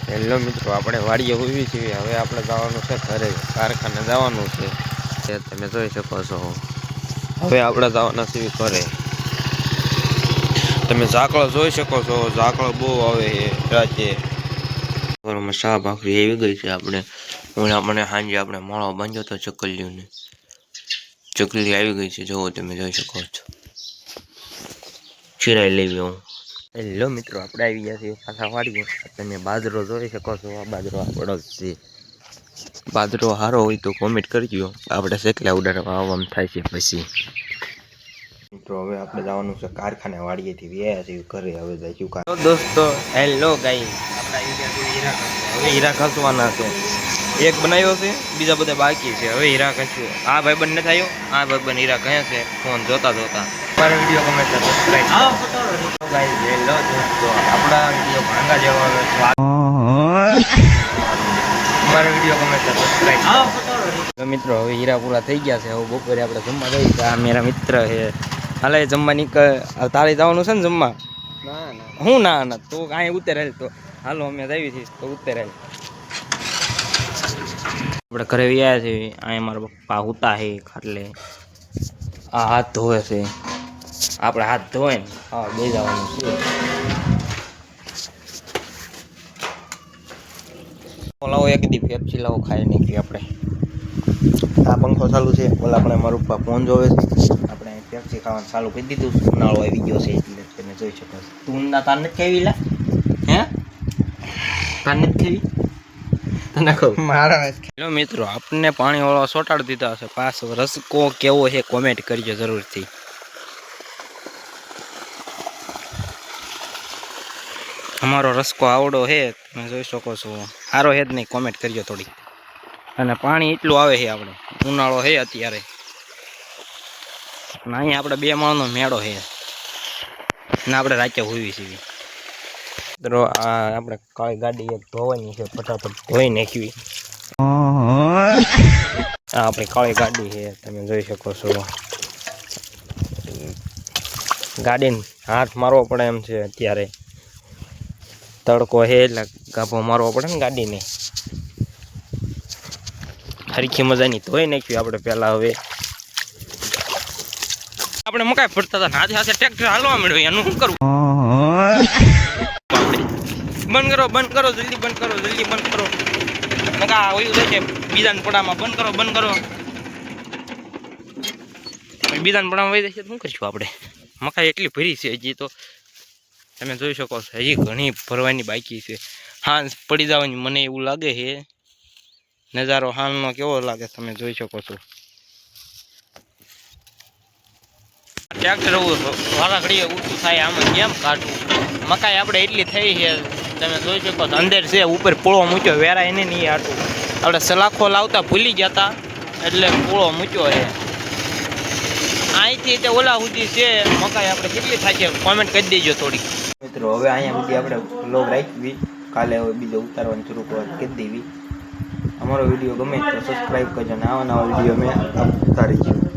Hello મિત્રો, આપણે વાડીએ ઉભી છીએ. હવે આપણે જવાનું છે ઘરે, કારખાને જવાનું છે. તમે જોઈ શકો છો. હવે આપણે જવાના છીએ ઘરે. તમે ઝાકળો જોઈ શકો છો. ઝાકળો બહુ આવે છે રાતે. શા ભાખરી એવી ગઈ છે. આપણે સાંજે આપણે મોળો બાંધ્યો તો ચકલીઓને. ચકલી આવી ગઈ છે, જોવો તમે જોઈ શકો છો. ચિરાઈ લેવી હું. હેલો મિત્રો, આપણે આવી ગયા છીએ પાછા વાડીએ. તમે બાજરો જોઈ શકો છો. આ બાજરો આપણો જ છે. બાજરો સારો હોય તો કોમેન્ટ કરજો. આપણે શેકલા ઉડાડવા આવવાનું થાય છે પછી. મિત્રો હવે આપણે જવાનું છે કારખાને. વાડીએથી વ્યાયા છીએ ઘરે. હવે જઈશું તો દોસ્તો. હેલો ગાઈસ, આપણે આવી ગયા છીએ હીરા. હવે હીરા ખસવાના છે. એક બનાવ્યો છે, બીજા બધા બાકી છે. હવે હીરા ખસ્યું. આ ભાઈબંધ નથી આવ્યો. આ ભાઈબંધ હીરા કહે છે ફોન જોતા મારો video comment subscribe guys. Hello દોસ્તો, આપણા વિડીયો ભાંગા જેવા આવે છે. મારો વિડીયો કમેન્ટ સબસ્ક્રાઇબ. મિત્રો હવે હીરા પૂરા થઈ ગયા છે. હવે બપોરે આપણે જમવા જઈએ. આ મારા મિત્ર છે. હાલે જમવા નીકળ. તારે જવાનું છે ને જમવા? હું ના તો કાંઈ ઉતરેલ તો હાલો અમે જઈએ છીએ તો ઉતરેલ. આપણે ઘરે વ્યા છીએ. અહીંયા મારા પપ્પા હુતા છે ખાટલે. આ હાથ ધોવે છે. આપણે હાથ ધોવે ને હા બે જવાનું છે. લાવો એક દી પેપ્સી લાવો, ખાઈ નાખીએ આપણે. આ પંખો ચાલુ છે. ઓલા આપણે મારા પપ્પા ફોન જોવે છે. આપણે પેપ્સી ખાવાનું ચાલુ કરી દીધું. ઉનાળો આવી ગયો છે એટલે તમે જોઈ શકો છો. તું ના તાર નથી ખાવી લા? હે તાર નથી ખાવી? તને કહું મારા. હેલો મિત્રો, આપણને પાણી વાળો સોટાડી દીધા હશે. પાછો રસકો કેવો છે કોમેન્ટ કરજો જરૂરથી. અમારો રસકો આવડો છે, તમે જોઈ શકો છો. સારો છે જ નહીં, કોમેન્ટ કરજો થોડી. અને પાણી એટલું આવે છે. આપણે ઉનાળો છે અત્યારે. અહીંયા આપણે 2 માળનો મેળો છે ને આપણે રાતે હોવી છીએ. મિત્રો આ આપણે કાળી ગાડી એક ધોવાની છે, ફટાફટ ધોઈ નાખવી. આ આપણી કાળી ગાડી છે, તમે જોઈ શકો છો. ગાડીને હાથ મારવો પડે એમ છે અત્યારે. તડકો છે એટલે ગાભો મારવો પડે ને ગાડીને. હરખી મજાની ધોઈ નાખ્યું આપણે પહેલા. હવે આપણે મકાઈ ફરતા હતા, હાથે હાથે ટ્રેક્ટર હાલવા મળ્યો. એનું શું કરવું? બંધ કરો, બંધ કરો, જલ્દી બંધ કરો, જલ્દી બંધ કરો. મકા ઓયું છે બીજાના પડામાં. બંધ કરો, બંધ કરો. બીજાના પડામાં વહી જશે શું કરીશું આપણે? મકાઈ એટલી ભરી છે હજી તો તમે જોઈ શકો છો. હજી ઘણી ભરવાની બાકી છે. હાંજ પડી જવાની મને એવું લાગે છે. નજારો હાલનો કેવો લાગે તમે જોઈ શકો છો. ટ્રેક્ટર વાળા ઘડીએ ઊંચું થાય. આમાં કેમ કાઢવું? મકાઈ આપણે એટલી થઈ છે તમે જોઈ શકો છો. અંદર છે, ઉપર પોળો મૂક્યો. વેરા એને નહીં આટું. આપણે સલાખો લાવતા ભૂલી ગયા હતા એટલે પોળો મૂક્યો છે. અહીંથી તે ઓલા સુધી છે મકાઈ. આપણે કેટલી થાય છે કોમેન્ટ કરી દેજો થોડી. મિત્રો હવે અહીંયા સુધી આપણે વ્લોગ રાખવી. કાલે હવે બીજો ઉતારવાની શરૂઆત કરી દેવી. અમારો વિડીયો ગમે તો સબસ્ક્રાઈબ કરજો ને આવા નવા વિડીયો મેં ઉતારીશું.